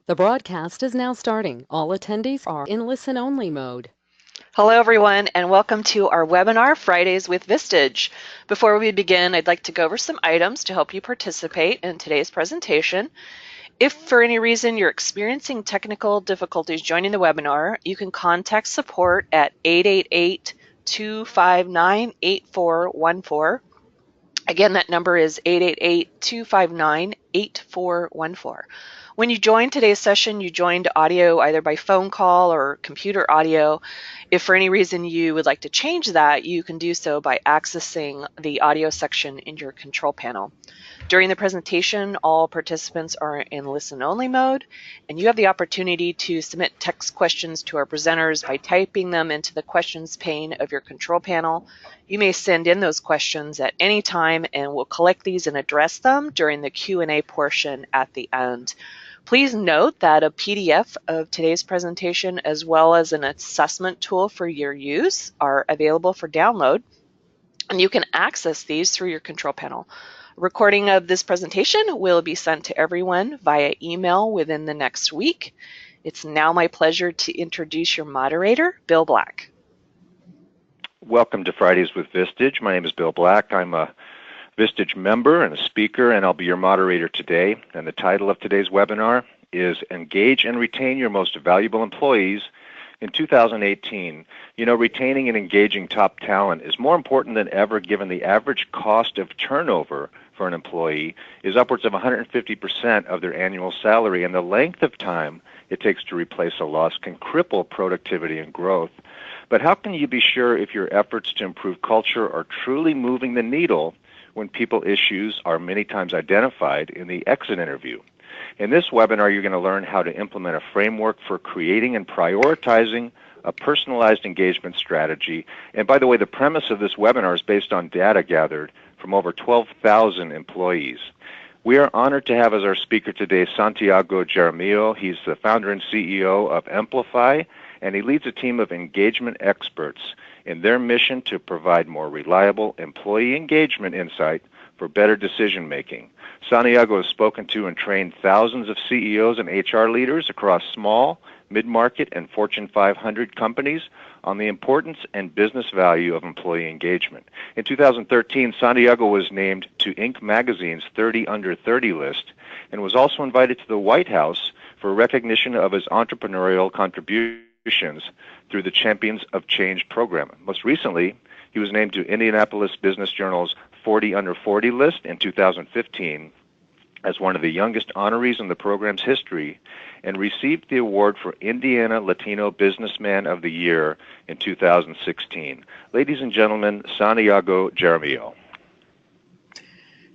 The broadcast is now starting. All attendees are in listen-only mode. Hello, everyone, and welcome to our webinar, Fridays with Vistage. Before we begin, I'd like to go over some items to help you participate in today's presentation. If for any reason you're experiencing technical difficulties joining the webinar, you can contact support at 888-259-8414. Again, that number is 888-259-8414. When you joined today's session, you joined audio either by phone call or computer audio. If for any reason you would like to change that, you can do so by accessing the audio section in your control panel. During the presentation, all participants are in listen-only mode, and you have the opportunity to submit text questions to our presenters by typing them into the questions pane of your control panel. You may send in those questions at any time, and we'll collect these and address them during the Q&A portion at the end. Please note that a PDF of today's presentation, as well as an assessment tool for your use, are available for download, and you can access these through your control panel. A recording of this presentation will be sent to everyone via email within the next week. It's now my pleasure to introduce your moderator, Bill Black. Welcome to Fridays with Vistage. My name is Bill Black. I'm a Vistage member and a speaker, and I'll be your moderator today. And the title of today's webinar is Engage and Retain Your Most Valuable Employees in 2018. You know, retaining and engaging top talent is more important than ever, given the average cost of turnover for an employee is upwards of 150% of their annual salary, and the length of time it takes to replace a loss can cripple productivity and growth. But how can you be sure if your efforts to improve culture are truly moving the needle when people issues are many times identified in the exit interview? In this webinar, you're going to learn how to implement a framework for creating and prioritizing a personalized engagement strategy. And by the way, the premise of this webinar is based on data gathered from over 12,000 employees. We are honored to have as our speaker today Santiago Jaramillo. He's the founder and CEO of Amplify, and he leads a team of engagement experts in their mission to provide more reliable employee engagement insight for better decision-making. Santiago has spoken to and trained thousands of CEOs and HR leaders across small, mid-market, and Fortune 500 companies on the importance and business value of employee engagement. In 2013, Santiago was named to Inc. magazine's 30 Under 30 list and was also invited to the White House for recognition of his entrepreneurial contributions through the Champions of Change program. Most recently, he was named to Indianapolis Business Journal's 40 Under 40 list in 2015 as one of the youngest honorees in the program's history, and received the award for Indiana Latino Businessman of the Year in 2016. Ladies and gentlemen, Santiago Jaramillo.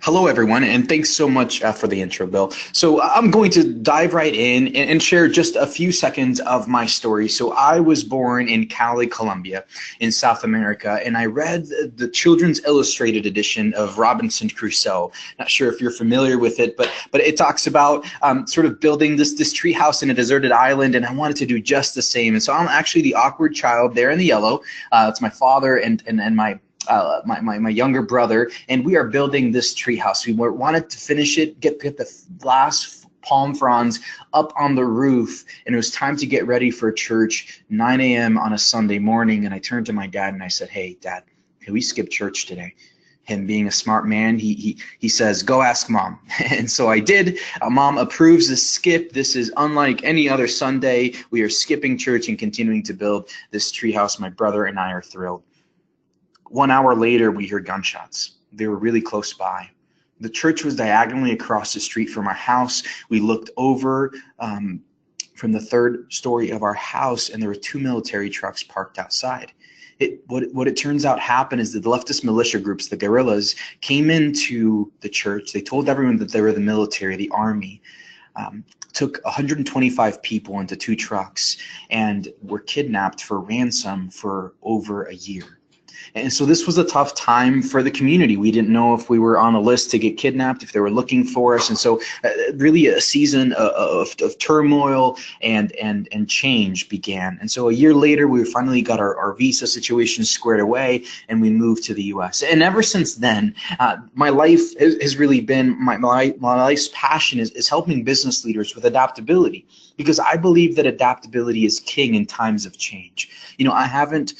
Hello, everyone, and thanks so much for the intro, Bill. So I'm going to dive right in and share just a few seconds of my story. So I was born in Cali, Colombia, in South America, and I read the Children's Illustrated edition of Robinson Crusoe. Not sure if you're familiar with it, but it talks about sort of building this tree house in a deserted island, and I wanted to do just the same. And so I'm actually the awkward child there in the yellow. It's my father and my younger brother, and we are building this treehouse. We wanted to finish it, get the last palm fronds up on the roof, and it was time to get ready for church, 9 a.m. on a Sunday morning. And I turned to my dad and I said, "Hey, Dad, can we skip church today?" Him being a smart man, he says, "Go ask Mom." And so I did. Mom approves the skip. This is unlike any other Sunday. We are skipping church and continuing to build this treehouse. My brother and I are thrilled. 1 hour later, we heard gunshots. They were really close by. The church was diagonally across the street from our house. We looked over from the third story of our house, and there were 2 military trucks parked outside. What it turns out happened is that the leftist militia groups, the guerrillas, came into the church. They told everyone that they were the military, the army, took 125 people into 2 trucks, and were kidnapped for ransom for over a year. And so this was a tough time for the community. We didn't know if we were on a list to get kidnapped, if they were looking for us. And so really a season of turmoil and change began. And so a year later, we finally got our visa situation squared away, and we moved to the US. And ever since then, my life has really been, my life's passion is helping business leaders with adaptability, because I believe that adaptability is king in times of change. You know, I haven't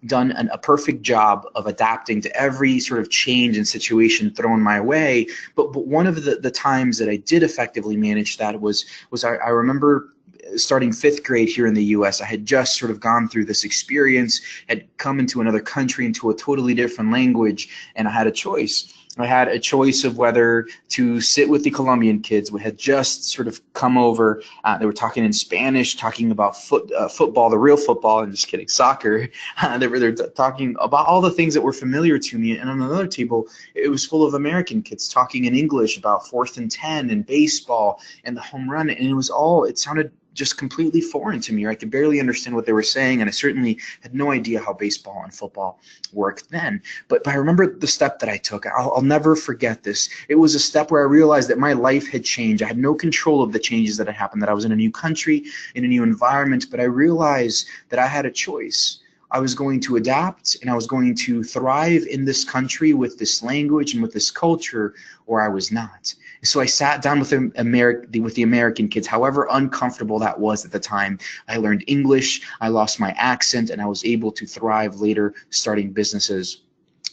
done a perfect job of adapting to every sort of change and situation thrown my way, but one of the times that I did effectively manage that was I remember starting 5th grade here in the US. I had just sort of gone through this experience, had come into another country, into a totally different language, and I had a choice. I had a choice of whether to sit with the Colombian kids who had just sort of come over. They were talking in Spanish, talking about football, the real football, and just kidding, soccer. They were talking about all the things that were familiar to me. And on another table, it was full of American kids talking in English about 4th and 10 and baseball and the home run. And it sounded just completely foreign to me. I could barely understand what they were saying, and I certainly had no idea how baseball and football worked then. But I remember the step that I took. I'll never forget this. It was a step where I realized that my life had changed. I had no control of the changes that had happened, that I was in a new country, in a new environment, but I realized that I had a choice. I was going to adapt, and I was going to thrive in this country with this language and with this culture, or I was not. So I sat down with the American kids, however uncomfortable that was at the time. I learned English, I lost my accent, and I was able to thrive later starting businesses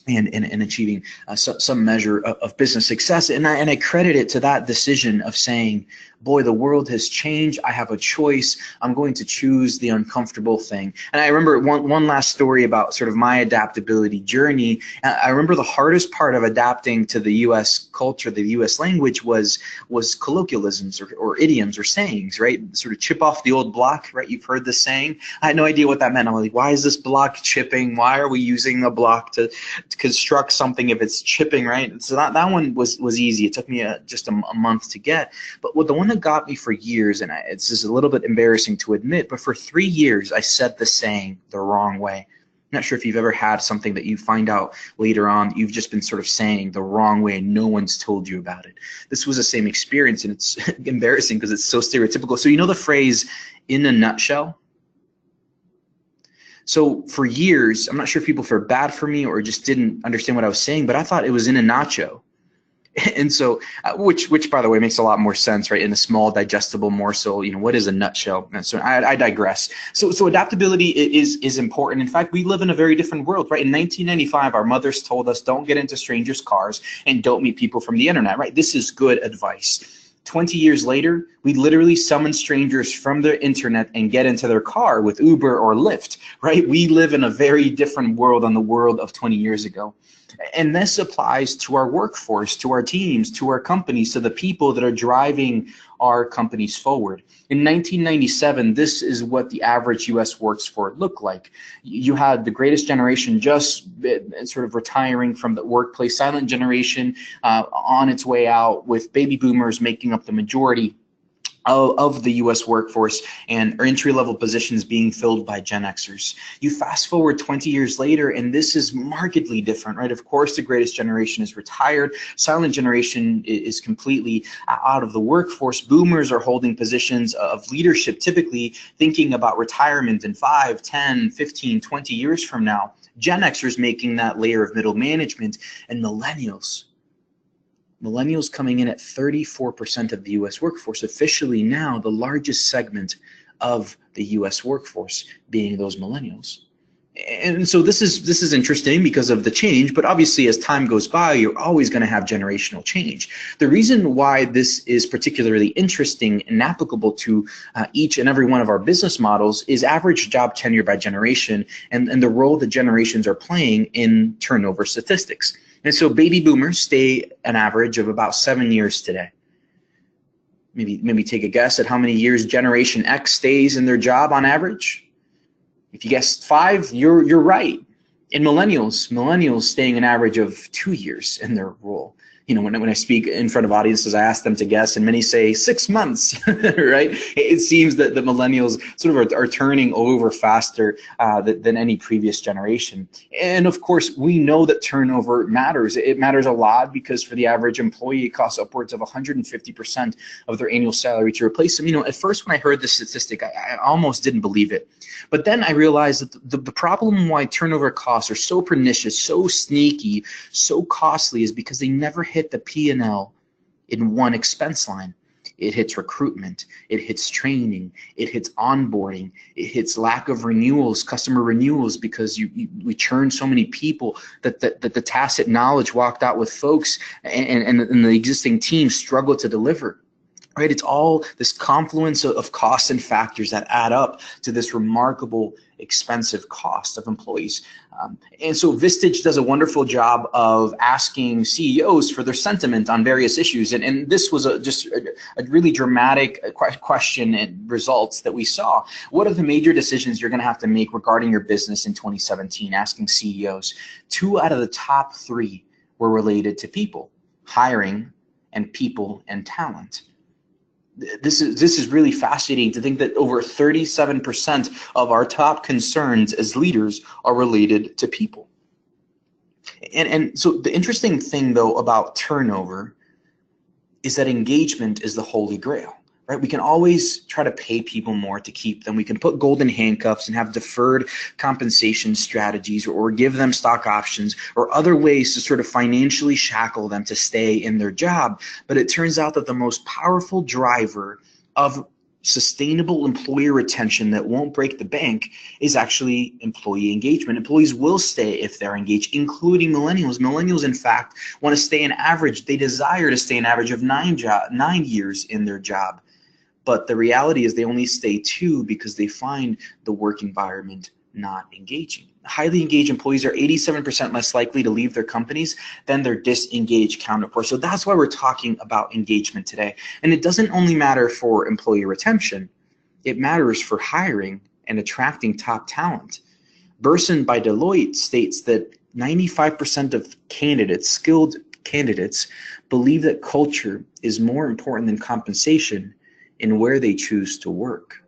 and achieving some measure of business success. And I credit it to that decision of saying, boy, the world has changed. I have a choice. I'm going to choose the uncomfortable thing. And I remember one last story about sort of my adaptability journey. I remember the hardest part of adapting to the U.S. culture, the U.S. language, was colloquialisms or idioms or sayings, right? Sort of chip off the old block, right? You've heard the saying. I had no idea what that meant. I'm like, why is this block chipping? Why are we using a block to construct something if it's chipping, right? So that one was easy. It took me just a month to get. But the one that got me for years, and it's just a little bit embarrassing to admit, but for 3 years I said the saying the wrong way. I'm not sure if you've ever had something that you find out later on that you've just been sort of saying the wrong way and no one's told you about it. This was the same experience, and it's embarrassing because it's so stereotypical. So you know the phrase, in a nutshell? So for years, I'm not sure if people felt bad for me or just didn't understand what I was saying, but I thought it was in a nacho. And so, which by the way makes a lot more sense, right? In a small, digestible morsel, you know, what is a nutshell? And so I digress. So adaptability is important. In fact, we live in a very different world, right? In 1995, our mothers told us, don't get into strangers' cars and don't meet people from the internet, right? This is good advice. 20 years later, we literally summon strangers from the internet and get into their car with Uber or Lyft, right? We live in a very different world than the world of 20 years ago. And this applies to our workforce, to our teams, to our companies, to the people that are driving our companies forward. In 1997, this is what the average U.S. workforce looked like. You had the greatest generation just sort of retiring from the workplace, silent generation on its way out, with baby boomers making up the majority of the U.S. workforce, and entry-level positions being filled by Gen Xers. You fast forward 20 years later, and this is markedly different, right? Of course, the greatest generation is retired. Silent generation is completely out of the workforce. Boomers are holding positions of leadership, typically thinking about retirement in 5, 10, 15, 20 years from now. Gen Xers making that layer of middle management, and millennials coming in at 34% of the U.S. workforce, officially now the largest segment of the U.S. workforce being those millennials. And so this is interesting because of the change, but obviously as time goes by, you're always going to have generational change. The reason why this is particularly interesting and applicable to each and every one of our business models is average job tenure by generation and the role that generations are playing in turnover statistics. And so baby boomers stay an average of about 7 years today. Maybe take a guess at how many years Generation X stays in their job on average. If you guessed 5, you're right. In millennials staying an average of 2 years in their role. when I speak in front of audiences, I ask them to guess, and many say 6 months, right? It seems that the millennials sort of are turning over faster than any previous generation. And of course, we know that turnover matters. It matters a lot because for the average employee, it costs upwards of 150% of their annual salary to replace them. At first when I heard this statistic, I almost didn't believe it. But then I realized that the problem why turnover costs are so pernicious, so sneaky, so costly is because they never hit the P&L in one expense line. It hits recruitment, it hits training, it hits onboarding, it hits lack of renewals, customer renewals, because we churn so many people that the tacit knowledge walked out with folks and the existing team struggle to deliver. Right? It's all this confluence of costs and factors that add up to this remarkable expensive cost of employees. And so Vistage does a wonderful job of asking CEOs for their sentiment on various issues. And this was just a really dramatic question and results that we saw. What are the major decisions you're going to have to make regarding your business in 2017? Asking CEOs. 2 out of the top 3 were related to people, hiring, and people and talent. This is really fascinating to think that over 37% of our top concerns as leaders are related to people. And so the interesting thing, though, about turnover is that engagement is the holy grail. Right? We can always try to pay people more to keep them. We can put golden handcuffs and have deferred compensation strategies, or give them stock options or other ways to sort of financially shackle them to stay in their job. But it turns out that the most powerful driver of sustainable employee retention that won't break the bank is actually employee engagement. Employees will stay if they're engaged, including millennials. Millennials, in fact, want to stay an average. They desire to stay an average of 9 years in their job. But the reality is they only stay 2 because they find the work environment not engaging. Highly engaged employees are 87% less likely to leave their companies than their disengaged counterparts. So that's why we're talking about engagement today. And it doesn't only matter for employee retention, it matters for hiring and attracting top talent. Burson by Deloitte states that 95% of candidates, skilled candidates, believe that culture is more important than compensation in where they choose to work.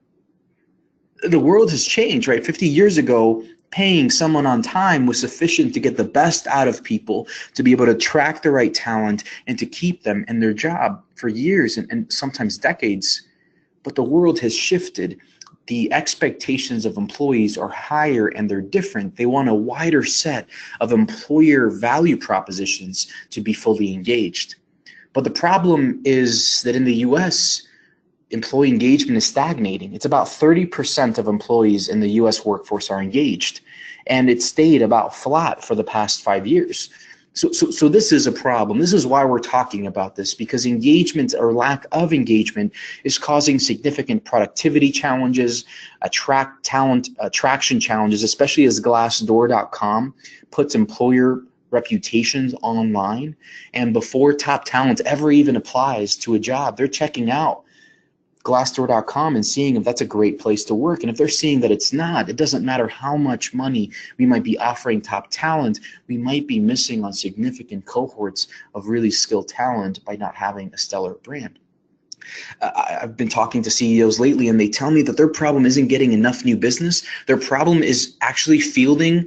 The world has changed, right? 50 years ago, paying someone on time was sufficient to get the best out of people, to be able to attract the right talent and to keep them in their job for years and sometimes decades. But the world has shifted. The expectations of employees are higher and they're different. They want a wider set of employer value propositions to be fully engaged. But the problem is that in the US, employee engagement is stagnating. It's about 30% of employees in the US workforce are engaged, and it stayed about flat for the past 5 years. So this is a problem. This is why we're talking about this, because engagement or lack of engagement is causing significant productivity challenges, attraction challenges, especially as Glassdoor.com puts employer reputations online. And before top talent ever even applies to a job, they're checking out Glassdoor.com and seeing if that's a great place to work. And if they're seeing that it's not, it doesn't matter how much money we might be offering top talent, we might be missing on significant cohorts of really skilled talent by not having a stellar brand. I've been talking to CEOs lately, and they tell me that their problem isn't getting enough new business. Their problem is actually fielding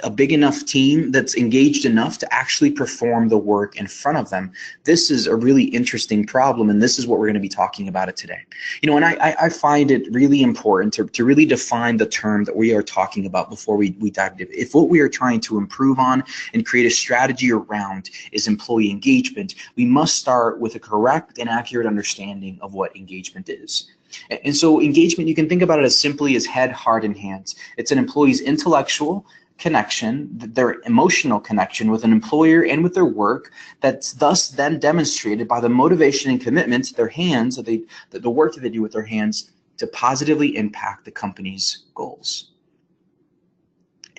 a big enough team that's engaged enough to actually perform the work in front of them. This is a really interesting problem, and this is what we're going to be talking about it today. And I find it really important to really define the term that we are talking about before we dive into it. If what we are trying to improve on and create a strategy around is employee engagement, we must start with a correct and accurate understanding of what engagement is. And so engagement, you can think about it as simply as head, heart, and hands. It's an employee's intellectual connection, their emotional connection with an employer and with their work, that's thus then demonstrated by the motivation and commitment to their hands, the work that they do with their hands, to positively impact the company's goals.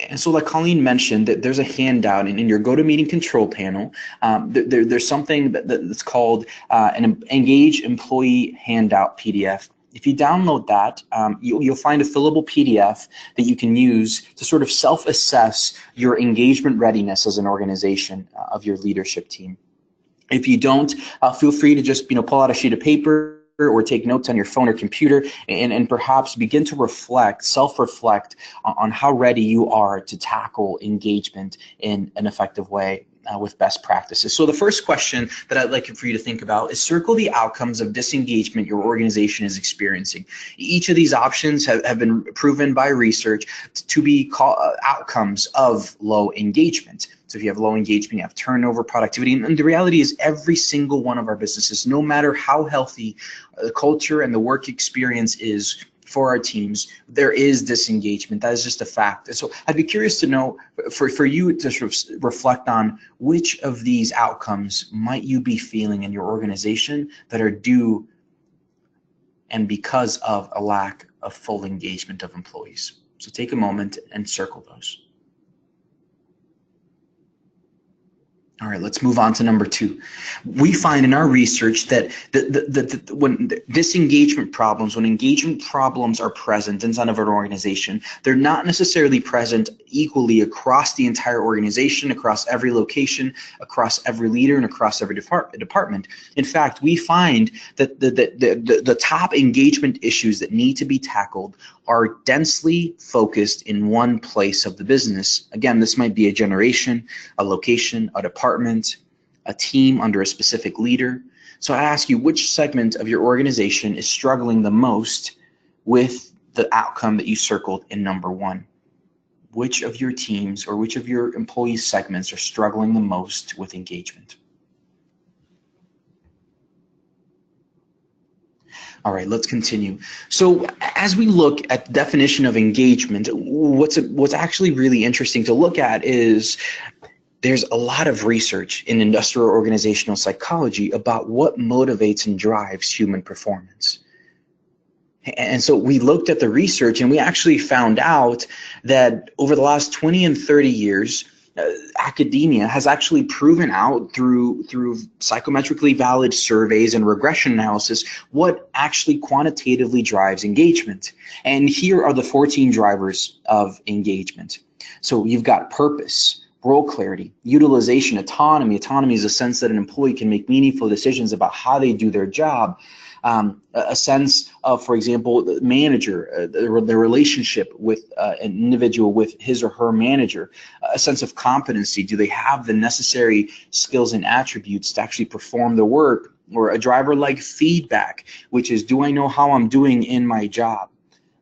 And so like Colleen mentioned, that there's a handout in your GoToMeeting control panel. There's something that's called an Engage Employee Handout PDF. If you download that, you'll find a fillable PDF that you can use to sort of self-assess your engagement readiness as an organization of your leadership team. If you don't, feel free to just pull out a sheet of paper or take notes on your phone or computer, and perhaps begin to self-reflect on how ready you are to tackle engagement in an effective way with best practices. So the first question that I'd like for you to think about is circle the outcomes of disengagement your organization is experiencing. Each of these options have been proven by research to be outcomes of low engagement. So if you have low engagement, you have turnover, productivity, and the reality is every single one of our businesses, no matter how healthy the culture and the work experience is for our teams, there is disengagement. That is just a fact. And so I'd be curious to know, for you to sort of reflect on which of these outcomes might you be feeling in your organization that are due and because of a lack of full engagement of employees. So take a moment and circle those. All right, let's move on to number 2. We find in our research that when disengagement problems, when engagement problems are present inside of an organization, they're not necessarily present equally across the entire organization, across every location, across every leader, and across every department. In fact, we find that the top engagement issues that need to be tackled are densely focused in one place of the business. Again, this might be a generation, a location, a department, a team under a specific leader. So I ask you, which segment of your organization is struggling the most with the outcome that you circled in number 1? Which of your teams or which of your employee segments are struggling the most with engagement? All right, let's continue. So as we look at the definition of engagement, what's actually really interesting to look at is there's a lot of research in industrial organizational psychology about what motivates and drives human performance. And so we looked at the research and we actually found out that over the last 20 and 30 years, academia has actually proven out through psychometrically valid surveys and regression analysis what actually quantitatively drives engagement. And here are the 14 drivers of engagement. So you've got purpose, role clarity, utilization, autonomy. Autonomy is a sense that an employee can make meaningful decisions about how they do their job. A sense of, for example, the manager, the relationship with an individual with his or her manager, a sense of competency. Do they have the necessary skills and attributes to actually perform the work? Or a driver-like feedback, which is, do I know how I'm doing in my job?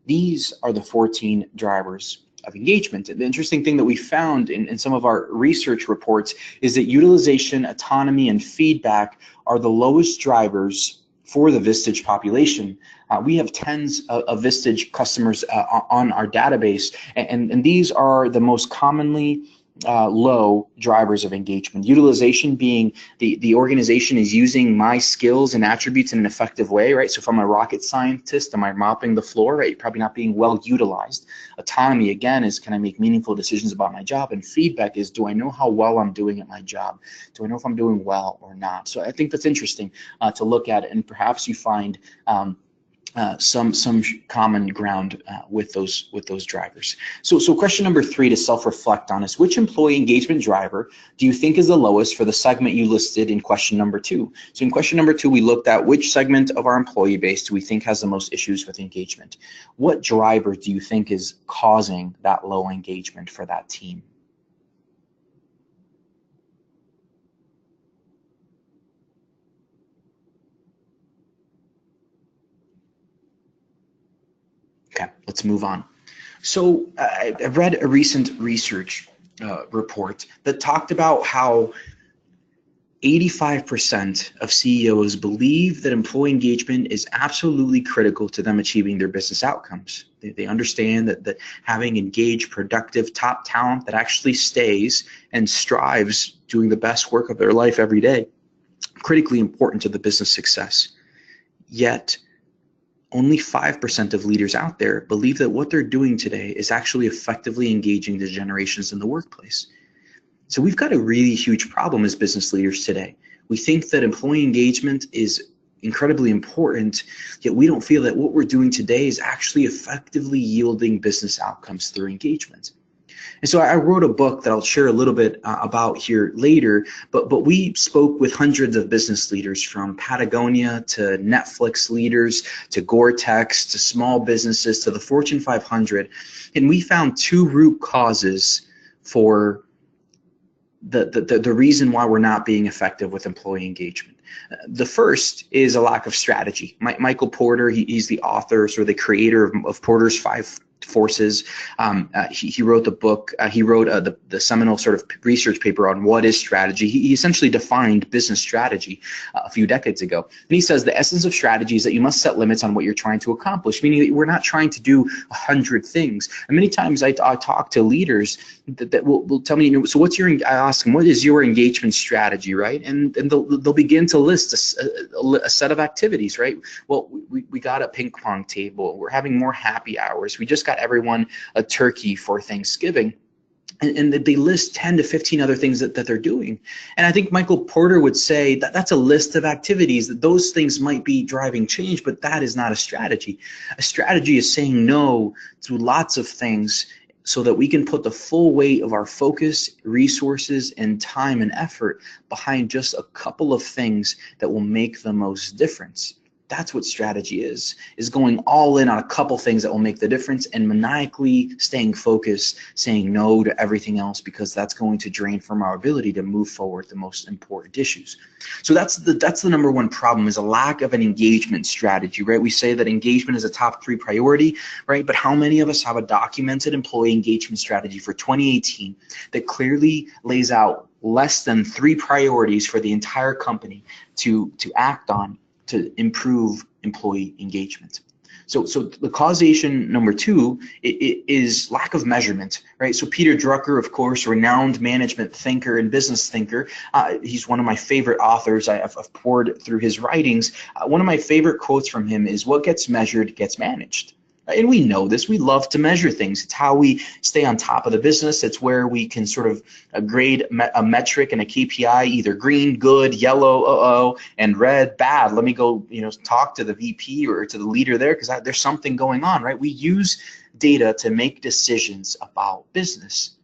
These are the 14 drivers of engagement. And the interesting thing that we found in some of our research reports is that utilization, autonomy, and feedback are the lowest drivers for the Vistage population. We have tens of Vistage customers on our database, and these are the most commonly low drivers of engagement. Utilization being the organization is using my skills and attributes in an effective way, right? So if I'm a rocket scientist, am I mopping the floor, right? Probably not being well utilized. Autonomy, again, is can I make meaningful decisions about my job? And feedback is, do I know how well I'm doing at my job? Do I know if I'm doing well or not? So I think that's interesting to look at, and perhaps you find some common ground with those drivers. So question number 3 to self-reflect on is, which employee engagement driver do you think is the lowest for the segment you listed in question number 2? So in question number 2, we looked at which segment of our employee base do we think has the most issues with engagement. What driver do you think is causing that low engagement for that team? Okay, let's move on. So I read a recent research report that talked about how 85% of CEOs believe that employee engagement is absolutely critical to them achieving their business outcomes. They understand that having engaged, productive, top talent that actually stays and strives doing the best work of their life every day, critically important to the business success. Yet, only 5% of leaders out there believe that what they're doing today is actually effectively engaging the generations in the workplace. So we've got a really huge problem as business leaders today. We think that employee engagement is incredibly important, yet we don't feel that what we're doing today is actually effectively yielding business outcomes through engagement. And so I wrote a book that I'll share a little bit about here later, but we spoke with hundreds of business leaders, from Patagonia to Netflix leaders to Gore-Tex to small businesses to the Fortune 500, and we found two root causes for the reason why we're not being effective with employee engagement. The first is a lack of strategy. Michael Porter, he's the author, sort of the creator of Porter's 5 Forces. He wrote the book. He wrote the seminal sort of research paper on what is strategy. He essentially defined business strategy a few decades ago. And he says the essence of strategy is that you must set limits on what you're trying to accomplish, meaning that we're not trying to do 100 things. And many times I talk to leaders that will tell me, so what's your, I ask them, what is your engagement strategy, right? And they'll begin to list a set of activities, right? Well, we got a ping pong table. We're having more happy hours. We just got everyone a turkey for Thanksgiving. And they list 10 to 15 other things that they're doing. And I think Michael Porter would say that that's a list of activities, that those things might be driving change, but that is not a strategy. A strategy is saying no to lots of things so that we can put the full weight of our focus, resources, and time and effort behind just a couple of things that will make the most difference. That's what strategy is going all in on a couple things that will make the difference and maniacally staying focused, saying no to everything else, because that's going to drain from our ability to move forward the most important issues. So that's the number one problem, is a lack of an engagement strategy, right? We say that engagement is a top 3 priority, right? But how many of us have a documented employee engagement strategy for 2018 that clearly lays out less than 3 priorities for the entire company to act on to improve employee engagement? So the causation number 2 is lack of measurement, right? So Peter Drucker, of course, renowned management thinker and business thinker, he's one of my favorite authors. I've poured through his writings. One of my favorite quotes from him is, "What gets measured gets managed." And we know this. We love to measure things. It's how we stay on top of the business. It's where we can sort of grade a metric and a KPI, either green, good, yellow, uh-oh, and red, bad. Let me go, talk to the VP or to the leader there, because there's something going on, right? We use data to make decisions about business.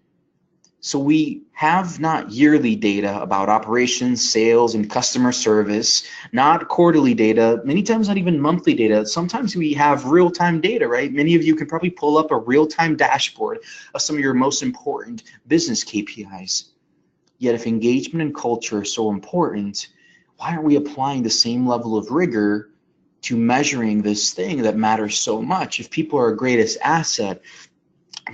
So we have not yearly data about operations, sales, and customer service, not quarterly data, many times not even monthly data. Sometimes we have real-time data, right? Many of you can probably pull up a real-time dashboard of some of your most important business KPIs. Yet if engagement and culture are so important, why aren't we applying the same level of rigor to measuring this thing that matters so much? If people are our greatest asset,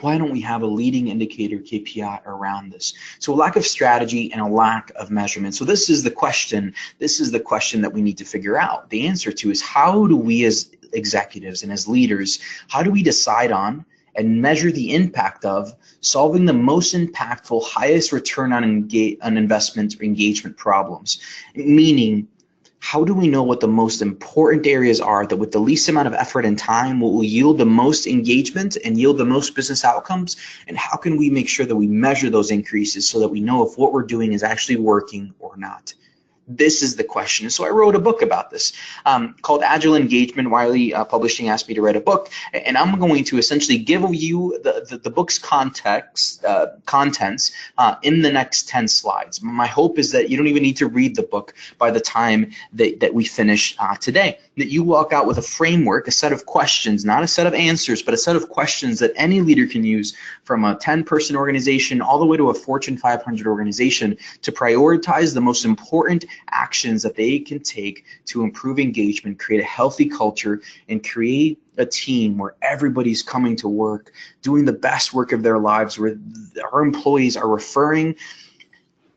why don't we have a leading indicator KPI around this? So a lack of strategy and a lack of measurement. So this is the question. This is the question that we need to figure out. The answer to is, how do we as executives and as leaders, how do we decide on and measure the impact of solving the most impactful, highest return on investment or engagement problems? Meaning, how do we know what the most important areas are that with the least amount of effort and time will yield the most engagement and yield the most business outcomes? And how can we make sure that we measure those increases so that we know if what we're doing is actually working or not? This is the question. So I wrote a book about this called Agile Engagement. Wiley Publishing asked me to write a book, and I'm going to essentially give you the book's contents in the next 10 slides. My hope is that you don't even need to read the book by the time that we finish today, that you walk out with a framework, a set of questions, not a set of answers, but a set of questions that any leader can use, from a 10-person organization all the way to a Fortune 500 organization, to prioritize the most important actions that they can take to improve engagement, create a healthy culture, and create a team where everybody's coming to work, doing the best work of their lives, where our employees are referring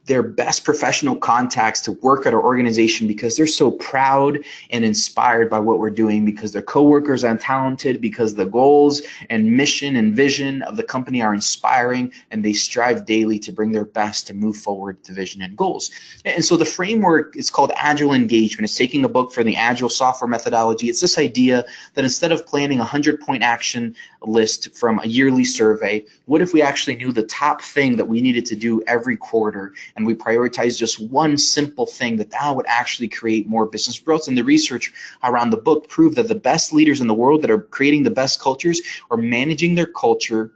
their best professional contacts to work at our organization because they're so proud and inspired by what we're doing, because their coworkers are talented, because the goals and mission and vision of the company are inspiring, and they strive daily to bring their best to move forward the vision and goals. And so the framework is called Agile Engagement. It's taking a book from the Agile software methodology. It's this idea that instead of planning a 100-point action list from a yearly survey, what if we actually knew the top thing that we needed to do every quarter, and we prioritize just one simple thing that would actually create more business growth? And the research around the book proved that the best leaders in the world that are creating the best cultures are managing their culture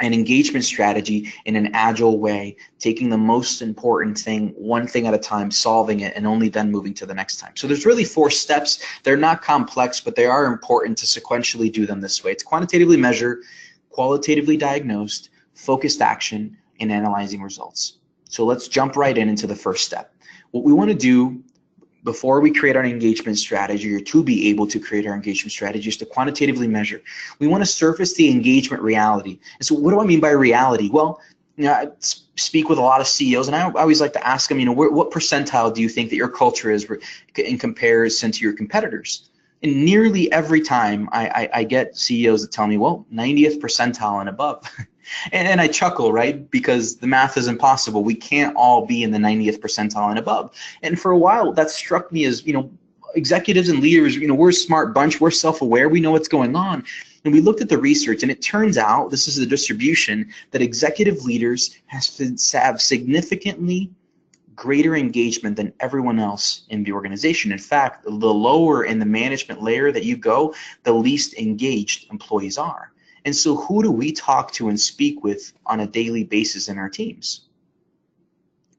an engagement strategy in an agile way, taking the most important thing, one thing at a time, solving it, and only then moving to the next time. So there's really 4 steps. They're not complex, but they are important to sequentially do them this way. It's quantitatively measure, qualitatively diagnosed, focused action, and analyzing results. So let's jump right into the first step. What we want to do before we create our engagement strategy, or to be able to create our engagement strategy, is to quantitatively measure. We want to surface the engagement reality. And so what do I mean by reality? Well, I speak with a lot of CEOs, and I always like to ask them, what percentile do you think that your culture is in comparison to your competitors? And nearly every time I get CEOs that tell me, well, 90th percentile and above. And I chuckle, right? Because the math is impossible. We can't all be in the 90th percentile and above. And for a while, that struck me as, executives and leaders, we're a smart bunch. We're self-aware. We know what's going on. And we looked at the research, and it turns out, this is the distribution, that executive leaders have significantly greater engagement than everyone else in the organization. In fact, the lower in the management layer that you go, the least engaged employees are. And so who do we talk to and speak with on a daily basis in our teams?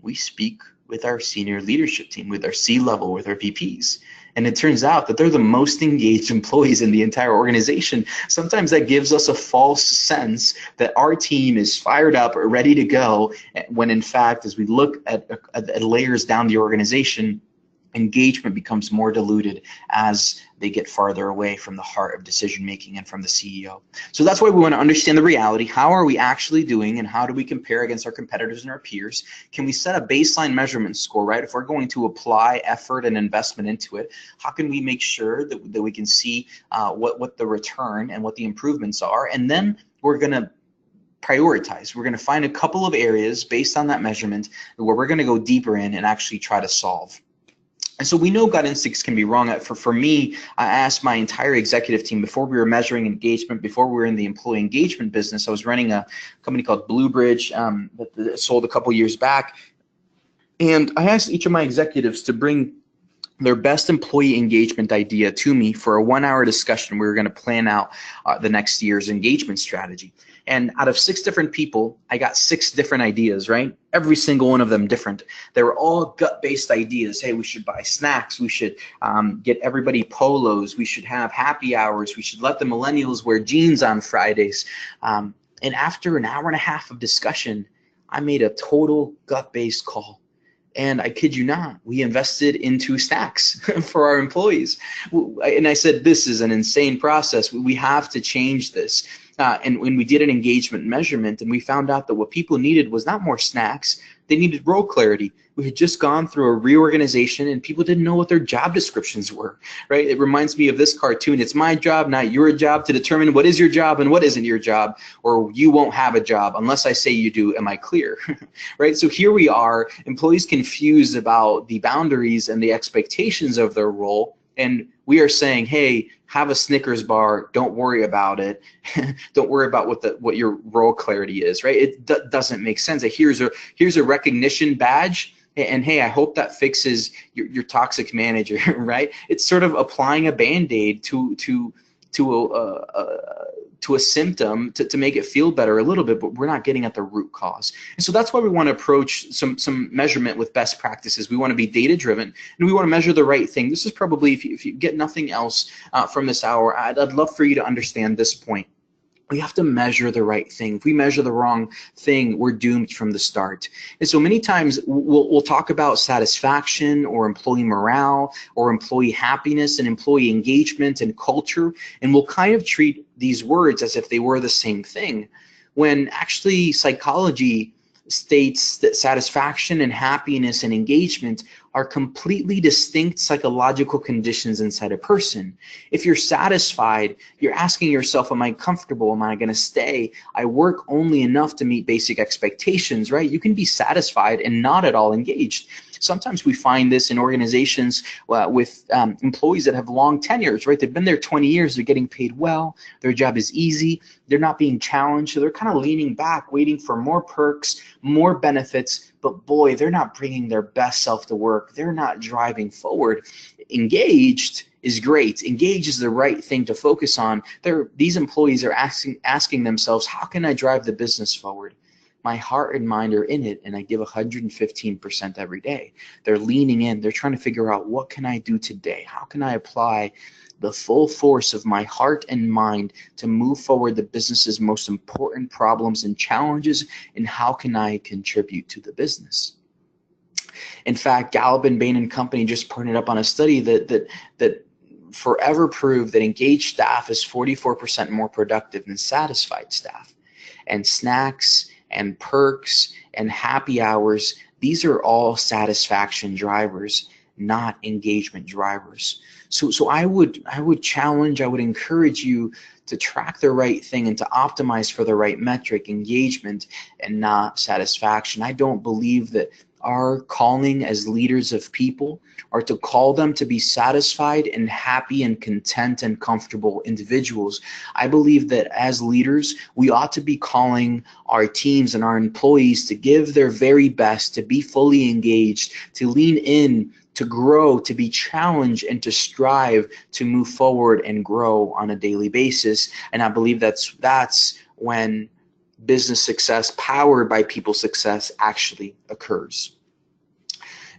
We speak with our senior leadership team, with our C-level, with our VPs. And it turns out that they're the most engaged employees in the entire organization. Sometimes that gives us a false sense that our team is fired up or ready to go, when in fact, as we look at layers down the organization, engagement becomes more diluted as they get farther away from the heart of decision making and from the CEO. So that's why we want to understand the reality. How are we actually doing, and how do we compare against our competitors and our peers? Can we set a baseline measurement score, right? If we're going to apply effort and investment into it, how can we make sure that we can see what the return and what the improvements are? And then we're going to prioritize. We're going to find a couple of areas based on that measurement where we're going to go deeper in and actually try to solve. And so we know gut instincts can be wrong. For me, I asked my entire executive team before we were measuring engagement, before we were in the employee engagement business. I was running a company called Blue Bridge that sold a couple years back. And I asked each of my executives to bring their best employee engagement idea to me for a 1-hour discussion. We were going to plan out the next year's engagement strategy. And out of 6 different people, I got 6 different ideas, right? Every single one of them different. They were all gut-based ideas. Hey, we should buy snacks. We should get everybody polos. We should have happy hours. We should let the millennials wear jeans on Fridays. And after an hour and a half of discussion, I made a total gut-based call. And I kid you not, we invested into snacks for our employees. And I said, this is an insane process. We have to change this. And when we did an engagement measurement, and we found out that what people needed was not more snacks, they needed role clarity. We had just gone through a reorganization, and people didn't know what their job descriptions were, right? It reminds me of this cartoon. It's my job, not your job, to determine what is your job and what isn't your job, or you won't have a job unless I say you do. Am I clear? Right? So here we are, employees confused about the boundaries and the expectations of their role. And we are saying, hey, have a Snickers bar. Don't worry about it. Don't worry about what your role clarity is, right? It doesn't make sense. Here's a recognition badge, and hey, I hope that fixes your toxic manager, right? It's sort of applying a Band-Aid to a symptom to make it feel better a little bit, but we're not getting at the root cause. And so that's why we want to approach some measurement with best practices. We want to be data driven, and we want to measure the right thing. This is probably, if you get nothing else from this hour, I'd love for you to understand this point. We have to measure the right thing. If we measure the wrong thing, we're doomed from the start. And so many times we'll talk about satisfaction or employee morale or employee happiness and employee engagement and culture, and we'll kind of treat these words as if they were the same thing, when actually psychology states that satisfaction and happiness and engagement are completely distinct psychological conditions inside a person. If you're satisfied, you're asking yourself, am I comfortable? Am I going to stay? I work only enough to meet basic expectations, right? You can be satisfied and not at all engaged. Sometimes we find this in organizations with employees that have long tenures, right? They've been there 20 years, they're getting paid well, their job is easy, they're not being challenged, so they're kind of leaning back, waiting for more perks, more benefits, but boy, they're not bringing their best self to work. They're not driving forward. Engaged is great. Engage is the right thing to focus on. These employees are asking themselves, how can I drive the business forward? My heart and mind are in it, and I give 115% every day. They're leaning in. They're trying to figure out, what can I do today? How can I apply the full force of my heart and mind to move forward the business's most important problems and challenges, and how can I contribute to the business? In fact, Gallup and Bain and Company just pointed up on a study that forever proved that engaged staff is 44% more productive than satisfied staff. And snacks and perks and happy hours, these are all satisfaction drivers, not engagement drivers. So I would challenge, I would encourage you to track the right thing and to optimize for the right metric, engagement and not satisfaction. I don't believe that our calling as leaders of people are to call them to be satisfied and happy and content and comfortable individuals. I believe that as leaders, we ought to be calling our teams and our employees to give their very best, to be fully engaged, to lean in, to grow, to be challenged, and to strive to move forward and grow on a daily basis. And I believe that's when business success powered by people success actually occurs.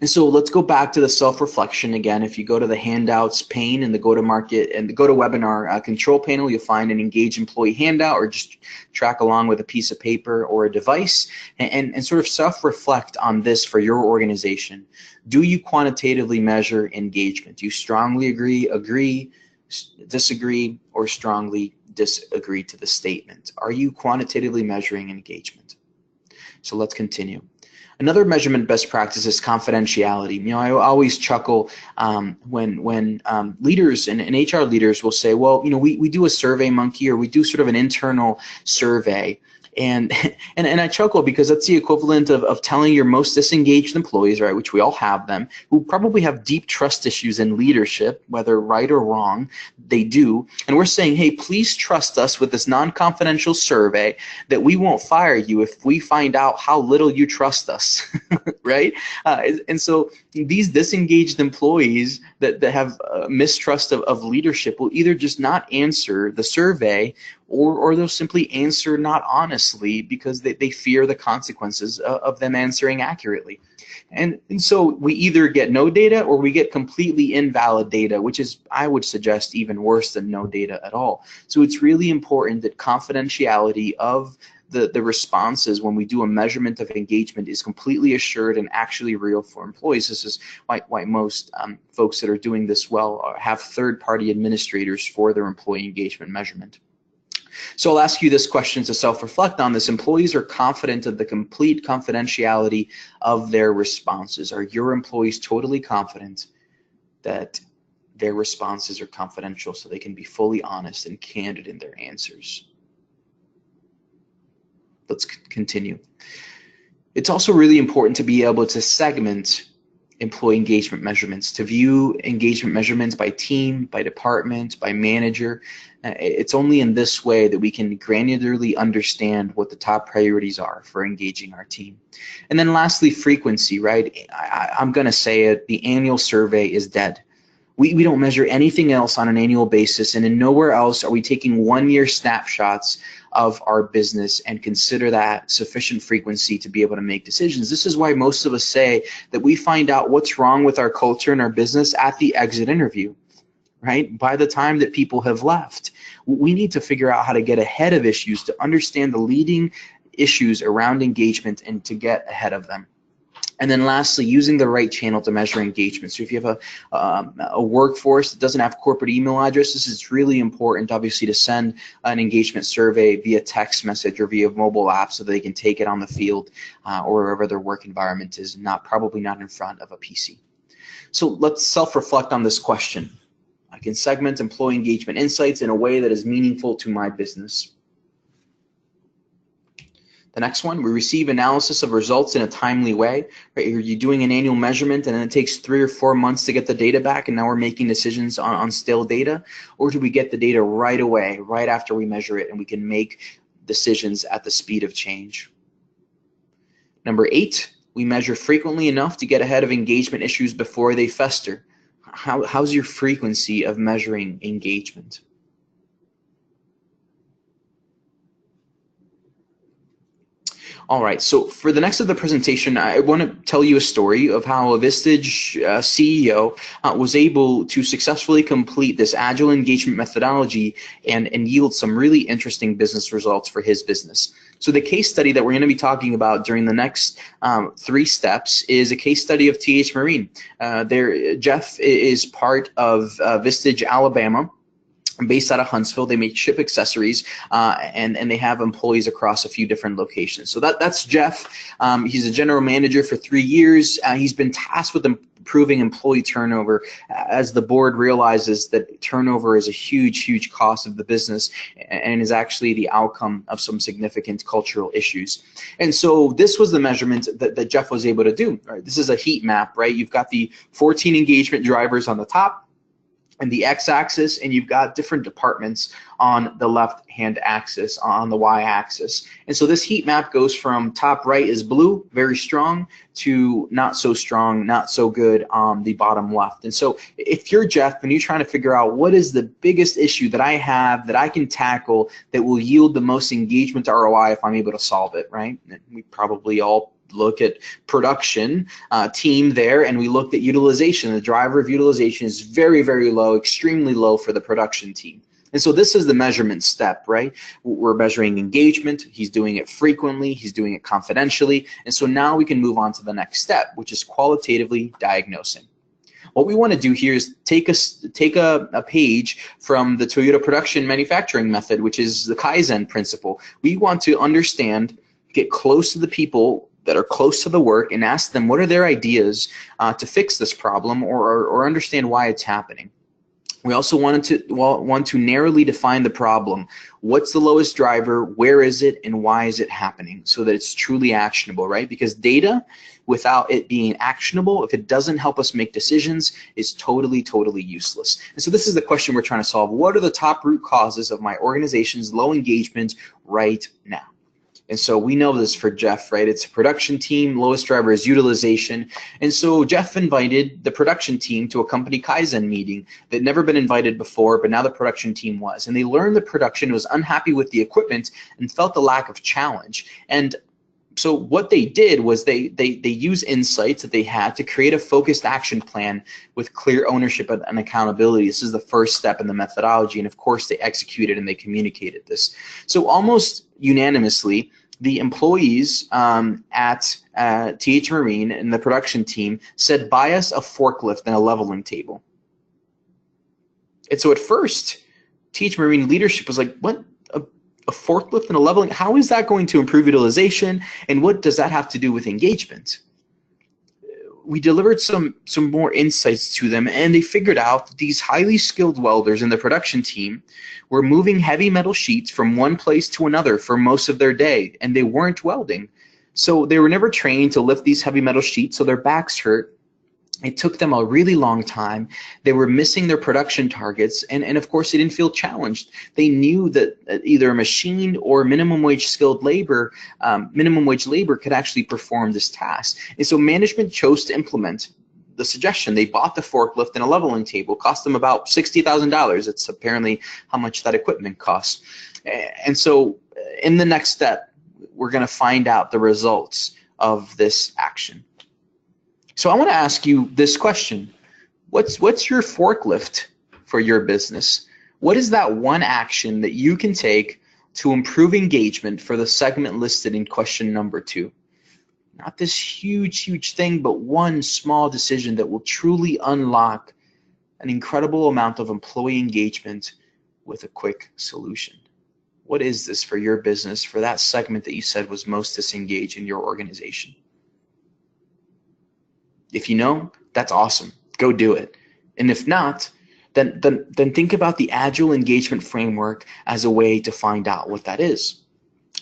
And so let's go back to the self-reflection again. If you go to the handouts pane and the go-to-market and the go-to-webinar control panel, you'll find an engage employee handout, or just track along with a piece of paper or a device, and sort of self-reflect on this for your organization. Do you quantitatively measure engagement? Do you strongly agree, disagree, or strongly disagree to the statement? Are you quantitatively measuring engagement? So let's continue. Another measurement best practice is confidentiality. You know, I always chuckle when leaders and HR leaders will say, well, you know, we do a survey monkey, or we do sort of an internal survey. And I chuckle because that's the equivalent of telling your most disengaged employees, right, which we all have them, who probably have deep trust issues in leadership, whether right or wrong, they do. And we're saying, hey, please trust us with this non-confidential survey that we won't fire you if we find out how little you trust us, right? And so these disengaged employees that have mistrust of leadership will either just not answer the survey, or they'll simply answer not honestly because they fear the consequences of them answering accurately. And so we either get no data or we get completely invalid data, which is, I would suggest, even worse than no data at all. So it's really important that confidentiality of the responses when we do a measurement of engagement is completely assured and actually real for employees. This is why most folks that are doing this well have third-party administrators for their employee engagement measurement. So I'll ask you this question to self-reflect on this. Employees are confident of the complete confidentiality of their responses. Are your employees totally confident that their responses are confidential so they can be fully honest and candid in their answers? Let's continue. It's also really important to be able to segment employee engagement measurements, to view engagement measurements by team, by department, by manager. It's only in this way that we can granularly understand what the top priorities are for engaging our team. And then lastly, frequency, right? I'm going to say it, the annual survey is dead. We don't measure anything else on an annual basis, and in nowhere else are we taking one-year snapshots of our business and consider that sufficient frequency to be able to make decisions. This is why most of us say that we find out what's wrong with our culture and our business at the exit interview, right? By the time that people have left. We need to figure out how to get ahead of issues, to understand the leading issues around engagement and to get ahead of them. And then lastly, using the right channel to measure engagement. So if you have a workforce that doesn't have corporate email addresses, it's really important, obviously, to send an engagement survey via text message or via mobile app so that they can take it on the field or wherever their work environment is, probably not in front of a PC. So let's self-reflect on this question. I can segment employee engagement insights in a way that is meaningful to my business. The next one, we receive analysis of results in a timely way. Right? You're doing an annual measurement and then it takes 3 or 4 months to get the data back, and now we're making decisions on stale data? Or do we get the data right away, right after we measure it, and we can make decisions at the speed of change? Number 8, we measure frequently enough to get ahead of engagement issues before they fester. How's your frequency of measuring engagement? All right, so for the next of the presentation, I want to tell you a story of how a Vistage CEO was able to successfully complete this Agile engagement methodology and yield some really interesting business results for his business. So the case study that we're going to be talking about during the next 3 steps is a case study of TH Marine. Jeff is part of Vistage, Alabama, based out of Huntsville. They make ship accessories, and they have employees across a few different locations. So that's Jeff. He's a general manager for 3 years. He's been tasked with improving employee turnover as the board realizes that turnover is a huge cost of the business and is actually the outcome of some significant cultural issues. And so this was the measurement that Jeff was able to do. Right? This is a heat map, right? You've got the 14 engagement drivers on the top and the x-axis, and you've got different departments on the left-hand axis, on the y-axis. And so this heat map goes from top right is blue, very strong, to not so strong, not so good on the bottom left. And so if you're Jeff and you're trying to figure out what is the biggest issue that I have that I can tackle that will yield the most engagement ROI if I'm able to solve it, right? We probably all look at production team there, and we looked at utilization. The driver of utilization is very low, extremely low for the production team. And so this is the measurement step, right? We're measuring engagement. He's doing it frequently. He's doing it confidentially. And so now we can move on to the next step, which is qualitatively diagnosing. What we want to do here is take a page from the Toyota production manufacturing method, which is the Kaizen principle. We want to understand, get close to the people that are close to the work and ask them what are their ideas to fix this problem or understand why it's happening. We also want to narrowly define the problem. What's the lowest driver, where is it, and why is it happening, so that it's truly actionable, right? Because data, without it being actionable, if it doesn't help us make decisions, is totally useless. And so this is the question we're trying to solve. What are the top root causes of my organization's low engagement right now? And so we know this for Jeff, right? It's a production team, lowest driver is utilization. And so Jeff invited the production team to a company Kaizen meeting that had never been invited before, but now the production team was. And they learned the production was unhappy with the equipment and felt the lack of challenge. And so what they did was they used insights that they had to create a focused action plan with clear ownership and accountability. This is the first step in the methodology, and of course they executed and they communicated this. So almost unanimously, the employees at TH Marine and the production team said, buy us a forklift and a leveling table. And so at first, TH Marine leadership was like, what? A forklift and a leveling? How is that going to improve utilization? And what does that have to do with engagement? We delivered some more insights to them, and they figured out that these highly skilled welders in the production team were moving heavy metal sheets from one place to another for most of their day, and they weren't welding. So they were never trained to lift these heavy metal sheets, so their backs hurt. It took them a really long time. They were missing their production targets, and of course they didn't feel challenged. They knew that either a machine or minimum wage labor could actually perform this task. And so management chose to implement the suggestion. They bought the forklift and a leveling table, cost them about $60,000. It's apparently how much that equipment costs. And so in the next step, we're going to find out the results of this action. So I want to ask you this question. What's your forklift for your business? What is that one action that you can take to improve engagement for the segment listed in question number 2? Not this huge thing, but one small decision that will truly unlock an incredible amount of employee engagement with a quick solution. What is this for your business, for that segment that you said was most disengaged in your organization? If you know, that's awesome. Go do it. And if not, then think about the Agile Engagement Framework as a way to find out what that is.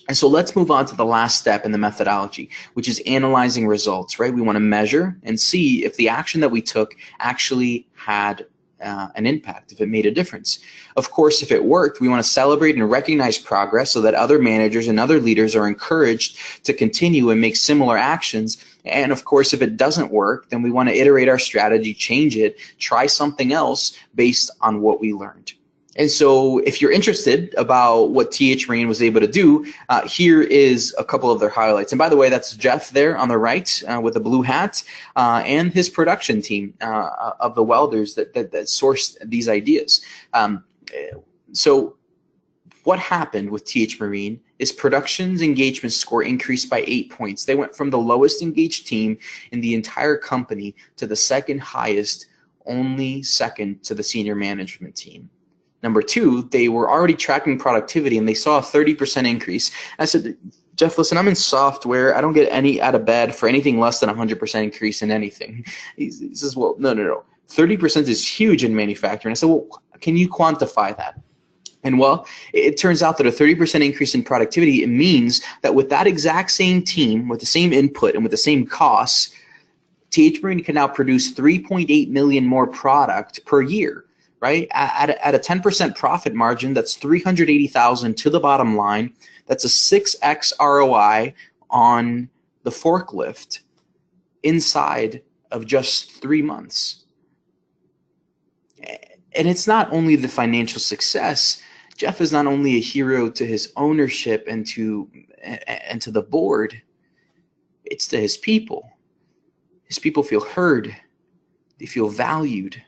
And so let's move on to the last step in the methodology, which is analyzing results, right? We want to measure and see if the action that we took actually had an impact, if it made a difference. Of course, if it worked, we want to celebrate and recognize progress so that other managers and other leaders are encouraged to continue and make similar actions. And of course, if it doesn't work, then we want to iterate our strategy, change it, try something else based on what we learned. And so if you're interested about what TH Marine was able to do, here is a couple of their highlights. And by the way, that's Jeff there on the right with the blue hat and his production team of the welders that sourced these ideas. So what happened with TH Marine is production's engagement score increased by 8 points. They went from the lowest engaged team in the entire company to the second highest, only second to the senior management team. Number two, they were already tracking productivity and they saw a 30% increase. I said, Jeff, listen, I'm in software. I don't get any out of bed for anything less than 100% increase in anything. He says, well, no. 30% is huge in manufacturing. I said, well, can you quantify that? And well, it turns out that a 30% increase in productivity, it means that with that exact same team, with the same input and with the same costs, TH Marine can now produce 3.8 million more product per year. Right? At a 10% profit margin, that's $380,000 to the bottom line. That's a 6x ROI on the forklift inside of just 3 months. And it's not only the financial success. Jeff is not only a hero to his ownership and to the board. It's to his people. His people feel heard. They feel valued.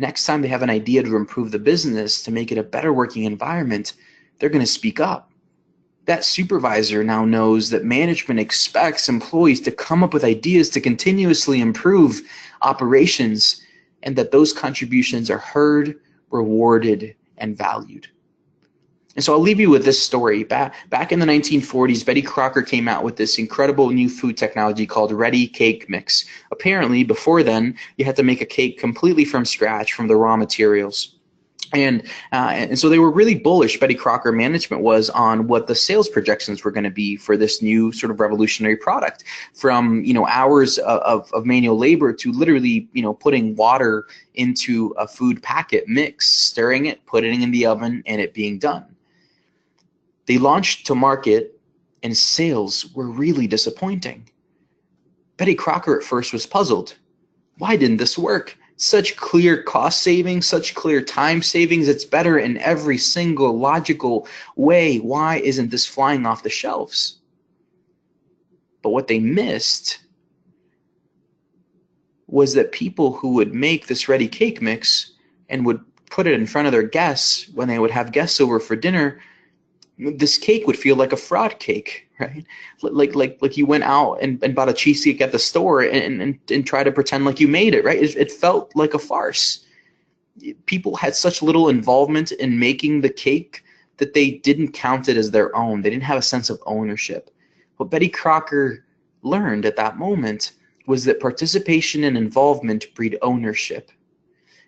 Next time they have an idea to improve the business, to make it a better working environment, they're going to speak up. That supervisor now knows that management expects employees to come up with ideas to continuously improve operations, and that those contributions are heard, rewarded, and valued. And so I'll leave you with this story. Back in the 1940s, Betty Crocker came out with this incredible new food technology called Ready Cake Mix. Apparently, before then, you had to make a cake completely from scratch from the raw materials. And so they were really bullish, Betty Crocker management was, on what the sales projections were going to be for this new sort of revolutionary product, from hours of manual labor to literally putting water into a food packet mix, stirring it, putting it in the oven, and it being done. They launched to market, and sales were really disappointing. Betty Crocker at first was puzzled. Why didn't this work? Such clear cost savings, such clear time savings. It's better in every single logical way. Why isn't this flying off the shelves? But what they missed was that people who would make this ready cake mix and would put it in front of their guests when they would have guests over for dinner, this cake would feel like a fraud cake, right? Like you went out and bought a cheesecake at the store and tried to pretend like you made it, right? It felt like a farce. People had such little involvement in making the cake that they didn't count it as their own. They didn't have a sense of ownership. What Betty Crocker learned at that moment was that participation and involvement breed ownership.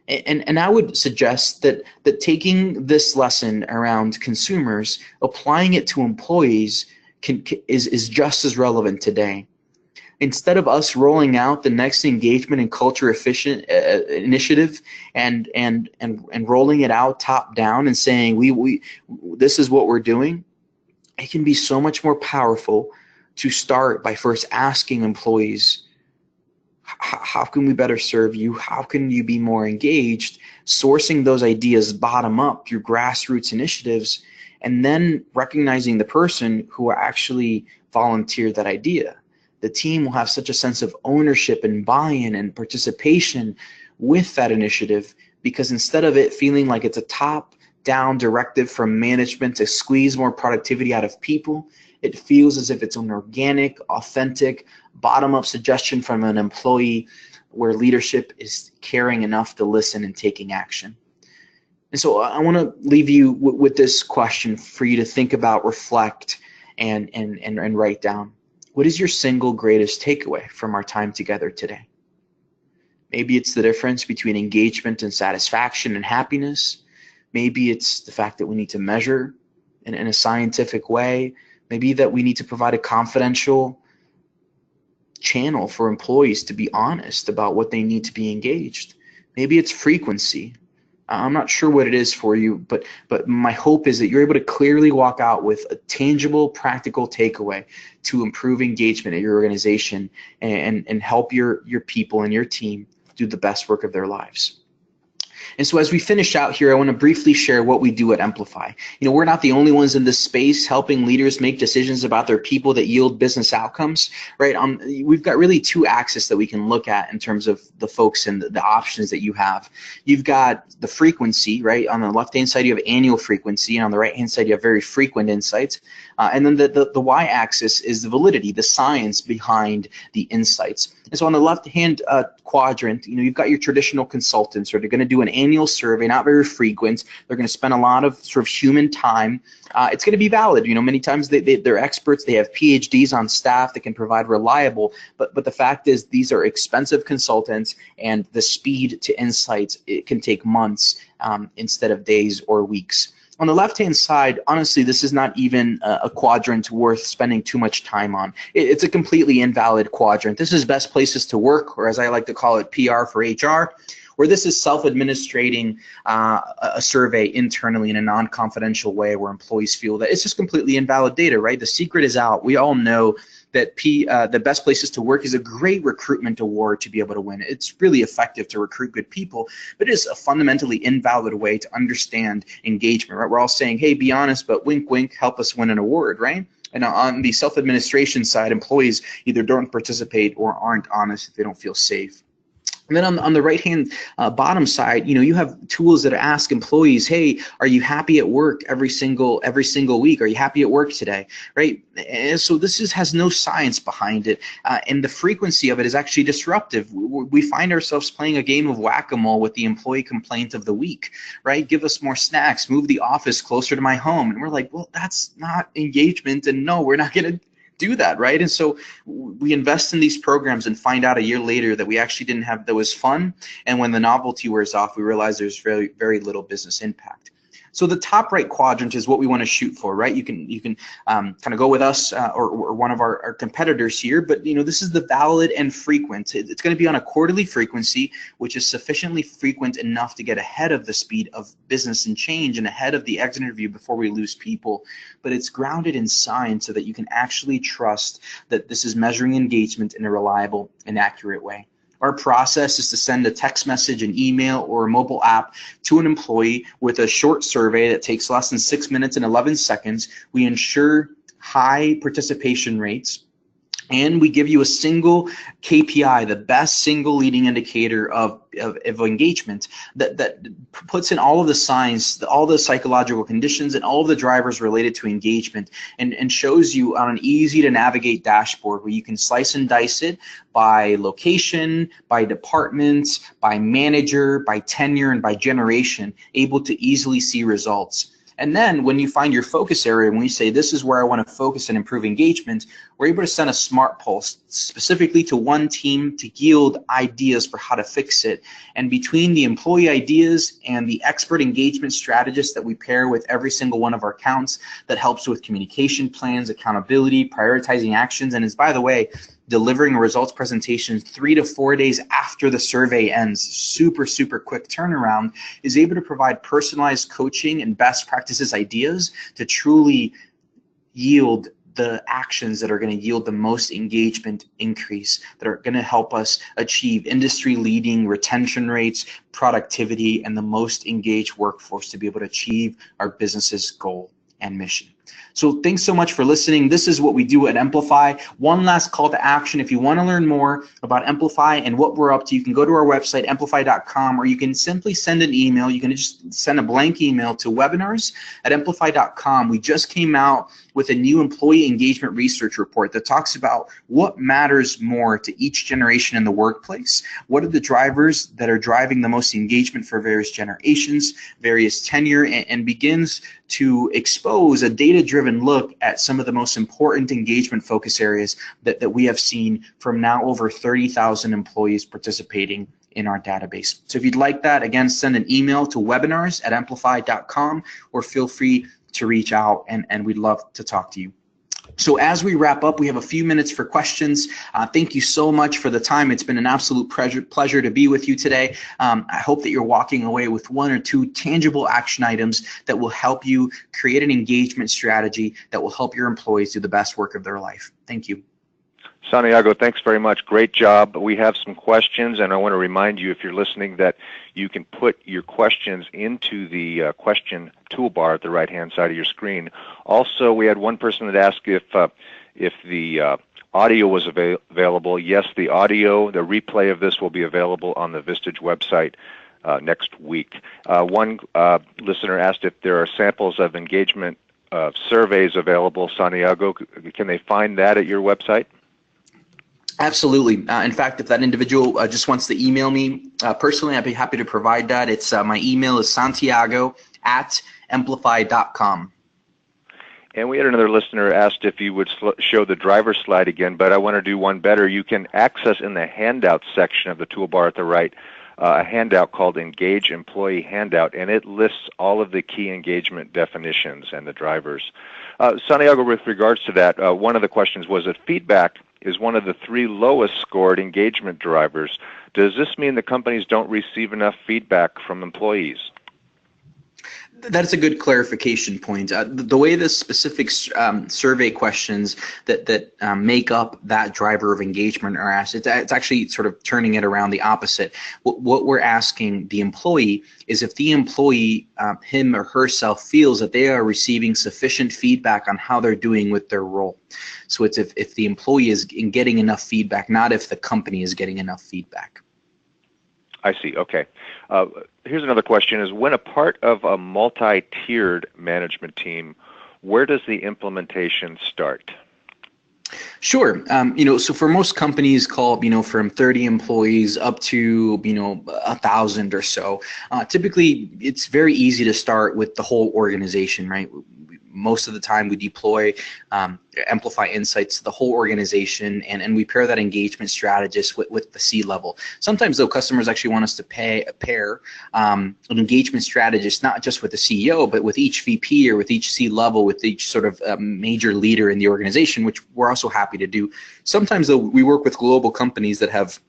And I would suggest that taking this lesson around consumers, applying it to employees is just as relevant today. Instead of us rolling out the next engagement and culture efficient initiative and rolling it out top down and saying we this is what we're doing, it can be so much more powerful to start by first asking employees, how can we better serve you? How can you be more engaged? Sourcing those ideas bottom up through grassroots initiatives, and then recognizing the person who actually volunteered that idea. The team will have such a sense of ownership and buy-in and participation with that initiative, because instead of it feeling like it's a top-down directive from management to squeeze more productivity out of people, it feels as if it's an organic, authentic, bottom-up suggestion from an employee where leadership is caring enough to listen and taking action. And so I want to leave you with this question for you to think about, reflect, and write down. What is your single greatest takeaway from our time together today? Maybe it's the difference between engagement and satisfaction and happiness. Maybe it's the fact that we need to measure in a scientific way. Maybe that we need to provide a confidential channel for employees to be honest about what they need to be engaged. Maybe it's frequency. I'm not sure what it is for you, but my hope is that you're able to clearly walk out with a tangible, practical takeaway to improve engagement at your organization and help your people and your team do the best work of their lives. And so as we finish out here, I want to briefly share what we do at Amplify. We're not the only ones in this space helping leaders make decisions about their people that yield business outcomes, right? We've got really two axes that we can look at in terms of the folks and the options that you have. You've got the frequency, right? On the left-hand side, you have annual frequency, and on the right-hand side, you have very frequent insights. And then the y-axis is the validity, the science behind the insights. And so on the left-hand quadrant, you've got your traditional consultants, or they're going to do an annual survey, not very frequent. They're going to spend a lot of sort of human time. It's going to be valid. Many times they're experts. They have PhDs on staff that can provide reliable. But the fact is, these are expensive consultants, and the speed to insights, it can take months instead of days or weeks. On the left-hand side, honestly, this is not even a quadrant worth spending too much time on. It's a completely invalid quadrant. This is best places to work, or as I like to call it, PR for HR, where this is self-administrating a survey internally in a non-confidential way where employees feel that it's just completely invalid data, right? The secret is out. We all know that the best places to work is a great recruitment award to be able to win. It's really effective to recruit good people, but it is a fundamentally invalid way to understand engagement, right? We're all saying, hey, be honest, but wink, wink, help us win an award, right? And on the self-administration side, employees either don't participate or aren't honest if they don't feel safe. And then on the right-hand bottom side, you have tools that ask employees, hey, are you happy at work every single week? Are you happy at work today, right? And so this has no science behind it, and the frequency of it is actually disruptive. We find ourselves playing a game of whack-a-mole with the employee complaint of the week, right? Give us more snacks, move the office closer to my home, and we're like, well, that's not engagement, and no, we're not going to do that, right? And so we invest in these programs and find out a year later that we actually didn't have, that was fun. And when the novelty wears off, we realize there's very, very little business impact. So the top right quadrant is what we want to shoot for, right? You can kind of go with us or one of our competitors here, but this is the valid and frequent. It's going to be on a quarterly frequency, which is sufficiently frequent enough to get ahead of the speed of business and change and ahead of the exit interview before we lose people. But it's grounded in science so that you can actually trust that this is measuring engagement in a reliable and accurate way. Our process is to send a text message, an email, or a mobile app to an employee with a short survey that takes less than 6 minutes and 11 seconds. We ensure high participation rates, and we give you a single KPI, the best single leading indicator of engagement that puts in all of the signs, all the psychological conditions, and all of the drivers related to engagement, and shows you on an easy to navigate dashboard where you can slice and dice it by location, by department, by manager, by tenure, and by generation, able to easily see results. And then when you find your focus area, when we say this is where I want to focus and improve engagement, we're able to send a smart pulse specifically to one team to yield ideas for how to fix it. And between the employee ideas and the expert engagement strategist that we pair with every single one of our accounts, that helps with communication plans, accountability, prioritizing actions, and is, by the way, delivering a results presentation 3 to 4 days after the survey ends, super, super quick turnaround, is able to provide personalized coaching and best practices ideas to truly yield the actions that are going to yield the most engagement increase, that are going to help us achieve industry-leading retention rates, productivity, and the most engaged workforce to be able to achieve our business's goal and mission. So thanks so much for listening. This is what we do at Amplify. One last call to action. If you want to learn more about Amplify and what we're up to, you can go to our website, amplify.com, or you can simply send an email. You can just send a blank email to webinars@amplify.com. We just came out with a new employee engagement research report that talks about what matters more to each generation in the workplace. What are the drivers that are driving the most engagement for various generations, various tenure, and begins to expose a data-driven look at some of the most important engagement focus areas that we have seen from now over 30,000 employees participating in our database. So if you'd like that, again, send an email to webinars@amplify.com or feel free to reach out, and we'd love to talk to you. So as we wrap up, we have a few minutes for questions. Thank you so much for the time. It's been an absolute pleasure to be with you today. I hope that you're walking away with 1 or 2 tangible action items that will help you create an engagement strategy that will help your employees do the best work of their life. Thank you. Santiago, thanks very much. Great job. We have some questions, and I want to remind you, if you're listening, that you can put your questions into the question toolbar at the right-hand side of your screen. Also, we had one person that asked if the audio was available. Yes, the audio, the replay of this will be available on the Vistage website next week. One listener asked if there are samples of engagement surveys available. Santiago, can they find that at your website? Absolutely. In fact, if that individual just wants to email me personally, I'd be happy to provide that. It's my email is santiago@amplify.com. And we had another listener asked if you would show the driver slide again, but I want to do one better. You can access in the handout section of the toolbar at the right a handout called Engage Employee Handout, and it lists all of the key engagement definitions and the drivers. Santiago, with regards to that, one of the questions was that feedback is one of the 3 lowest scored engagement drivers. Does this mean that companies don't receive enough feedback from employees? That's a good clarification point. The way the specific survey questions that make up that driver of engagement are asked, it's actually sort of turning it around the opposite. What we're asking the employee is if the employee, him or herself, feels that they are receiving sufficient feedback on how they're doing with their role. So it's if the employee is getting enough feedback, not if the company is getting enough feedback. I see. Okay. Here's another question: is when a part of a multi-tiered management team, where does the implementation start? Sure. So for most companies, from 30 employees up to 1,000 or so. Typically, it's very easy to start with the whole organization, right? Most of the time we deploy Amplify insights to the whole organization, and we pair that engagement strategist with the C-level. Sometimes, though, customers actually want us to pair an engagement strategist not just with the CEO, but with each VP or with each C-level, with each sort of major leader in the organization, which we're also happy to do. Sometimes, though, we work with global companies that have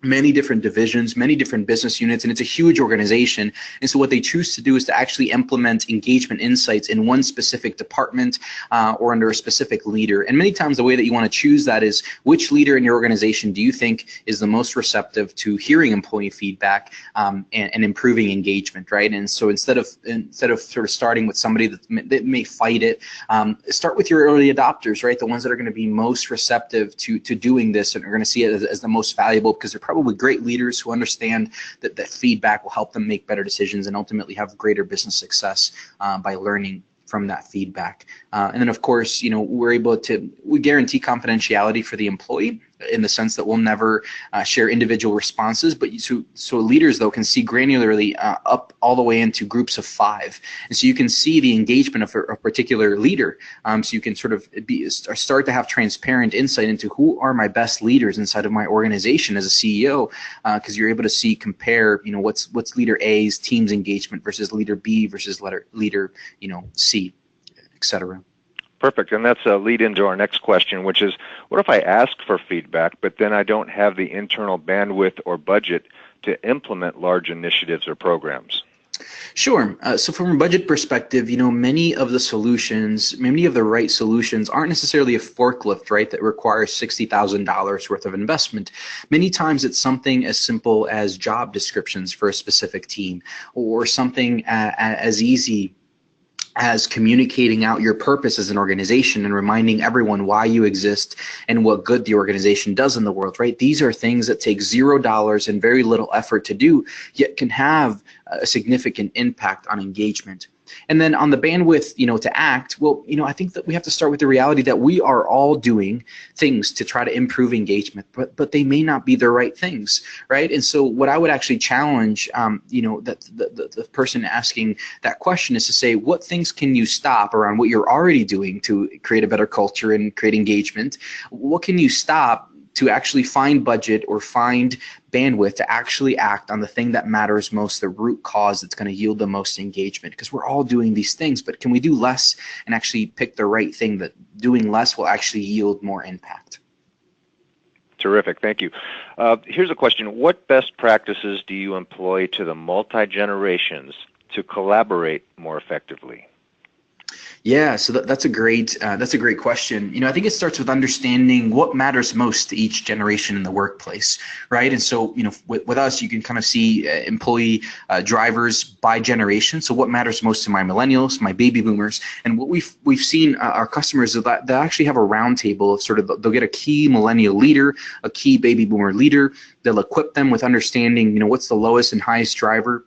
many different divisions, many different business units, and it's a huge organization. And so what they choose to do is to actually implement engagement insights in one specific department or under a specific leader. And many times the way that you want to choose that is which leader in your organization do you think is the most receptive to hearing employee feedback and improving engagement, right? And so instead of sort of starting with somebody that may fight it, start with your early adopters, right? The ones that are going to be most receptive to doing this and are going to see it as the most valuable, because they're probably great leaders who understand that feedback will help them make better decisions and ultimately have greater business success by learning from that feedback. And then, of course, we guarantee confidentiality for the employee in the sense that we'll never share individual responses, but so leaders, though, can see granularly up all the way into groups of 5. And so you can see the engagement of a particular leader. So you can sort of start to have transparent insight into who are my best leaders inside of my organization as a CEO, because you're able to compare, what's leader A's team's engagement versus leader B versus leader, C, etc. Perfect, and that's a lead into our next question, which is, what if I ask for feedback, but then I don't have the internal bandwidth or budget to implement large initiatives or programs? Sure. So from a budget perspective, many of the right solutions aren't necessarily a forklift, right, that requires $60,000 worth of investment. Many times it's something as simple as job descriptions for a specific team, or something as easy as communicating out your purpose as an organization and reminding everyone why you exist and what good the organization does in the world, right? These are things that take $0 and very little effort to do, yet can have a significant impact on engagement. And then on the bandwidth, to act, well, I think that we have to start with the reality that we are all doing things to try to improve engagement, but they may not be the right things, right? And so what I would actually challenge, that the person asking that question is to say, what things can you stop around what you're already doing to create a better culture and create engagement? What can you stop to actually find budget or find bandwidth to actually act on the thing that matters most, the root cause that's going to yield the most engagement. Because we're all doing these things, but can we do less and actually pick the right thing that doing less will actually yield more impact? Terrific, thank you. Here's a question. What best practices do you employ to the multi-generations to collaborate more effectively? Yeah, so that's a great question. I think it starts with understanding what matters most to each generation in the workplace, right? And so, with us, you can kind of see employee drivers by generation. So what matters most to my millennials, my baby boomers, and what we've seen our customers is that they actually have a roundtable of sort of, they'll get a key millennial leader, a key baby boomer leader. They'll equip them with understanding, what's the lowest and highest driver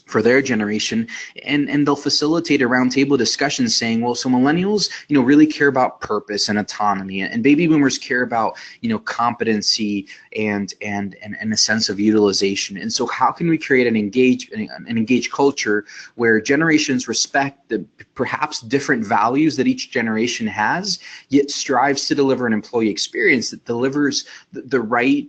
for their generation, and they'll facilitate a roundtable discussion saying, well, so millennials, really care about purpose and autonomy, and baby boomers care about, competency and a sense of utilization. And so how can we create an engaged culture where generations respect the perhaps different values that each generation has, yet strives to deliver an employee experience that delivers the right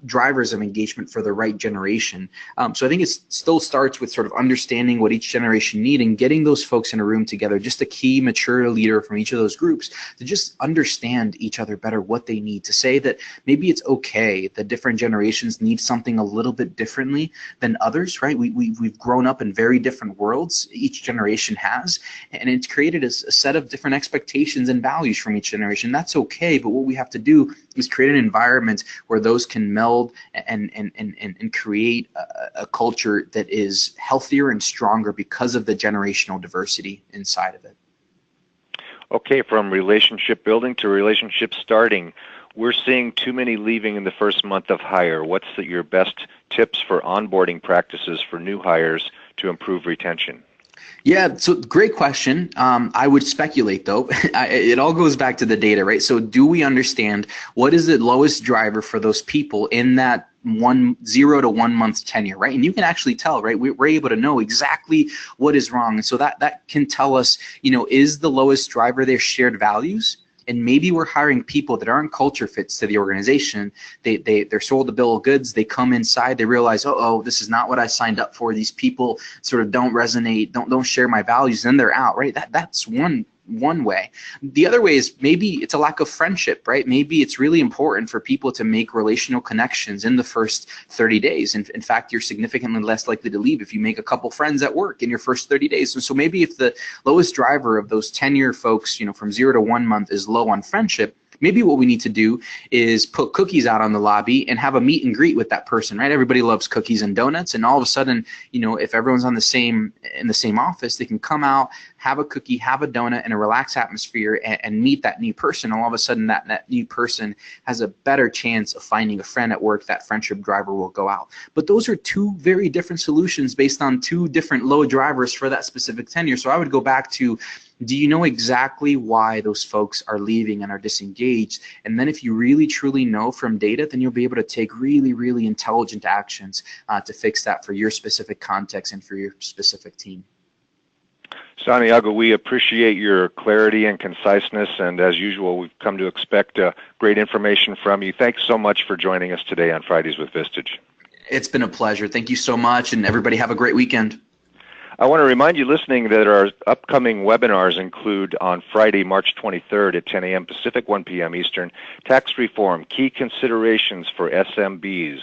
drivers of engagement for the right generation. So I think it still starts with sort of understanding what each generation needs and getting those folks in a room together, just a key mature leader from each of those groups to just understand each other better, what they need, to say that maybe it's okay that different generations need something a little bit differently than others, right? We've grown up in very different worlds, each generation has, and it's created a set of different expectations and values from each generation. That's okay, but what we have to do is create an environment where those can meld and create a culture that is healthier and stronger because of the generational diversity inside of it. Okay, from relationship building to relationship starting, we're seeing too many leaving in the first month of hire. What's your best tips for onboarding practices for new hires to improve retention? Yeah, so great question. I would speculate though. It all goes back to the data, right? So do we understand what is the lowest driver for those people in that 0 to 1 month tenure, right? And you can actually tell, right? We're able to know exactly what is wrong. And so that can tell us, is the lowest driver their shared values? And maybe we're hiring people that aren't culture fits to the organization. They're sold a bill of goods. They come inside. They realize, oh, this is not what I signed up for. These people sort of don't resonate, don't share my values. Then they're out, right? That's one way. The other way is maybe it's a lack of friendship, right? Maybe it's really important for people to make relational connections in the first 30 days. In fact, you're significantly less likely to leave if you make a couple friends at work in your first 30 days. And so maybe if the lowest driver of those tenure folks, from 0 to 1 month is low on friendship, maybe what we need to do is put cookies out on the lobby and have a meet and greet with that person, right? Everybody loves cookies and donuts, and all of a sudden, if everyone's in the same office, they can come out, have a cookie, have a donut in a relaxed atmosphere, and meet that new person. All of a sudden, that new person has a better chance of finding a friend at work. That friendship driver will go out. But those are two very different solutions based on two different low drivers for that specific tenure. So I would go back to, do you know exactly why those folks are leaving and are disengaged? And then if you really truly know from data, then you'll be able to take really, really intelligent actions to fix that for your specific context and for your specific team. Santiago, we appreciate your clarity and conciseness, and as usual, we've come to expect great information from you. Thanks so much for joining us today on Fridays with Vistage. It's been a pleasure. Thank you so much, and everybody have a great weekend. I want to remind you listening that our upcoming webinars include on Friday, March 23rd at 10 a.m. Pacific, 1 p.m. Eastern, Tax Reform, Key Considerations for SMBs.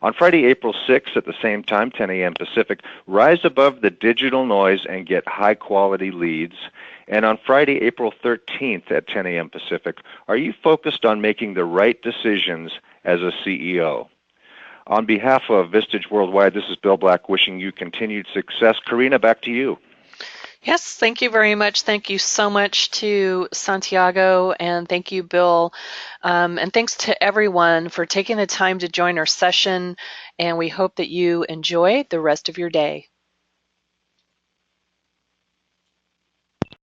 On Friday, April 6th at the same time, 10 a.m. Pacific, Rise Above the Digital Noise and Get High-Quality Leads. And on Friday, April 13th at 10 a.m. Pacific, Are You Focused on Making the Right Decisions as a CEO? On behalf of Vistage Worldwide, this is Bill Black wishing you continued success. Karina, back to you. Yes, thank you very much. Thank you so much to Santiago, and thank you, Bill. And thanks to everyone for taking the time to join our session, and we hope that you enjoy the rest of your day.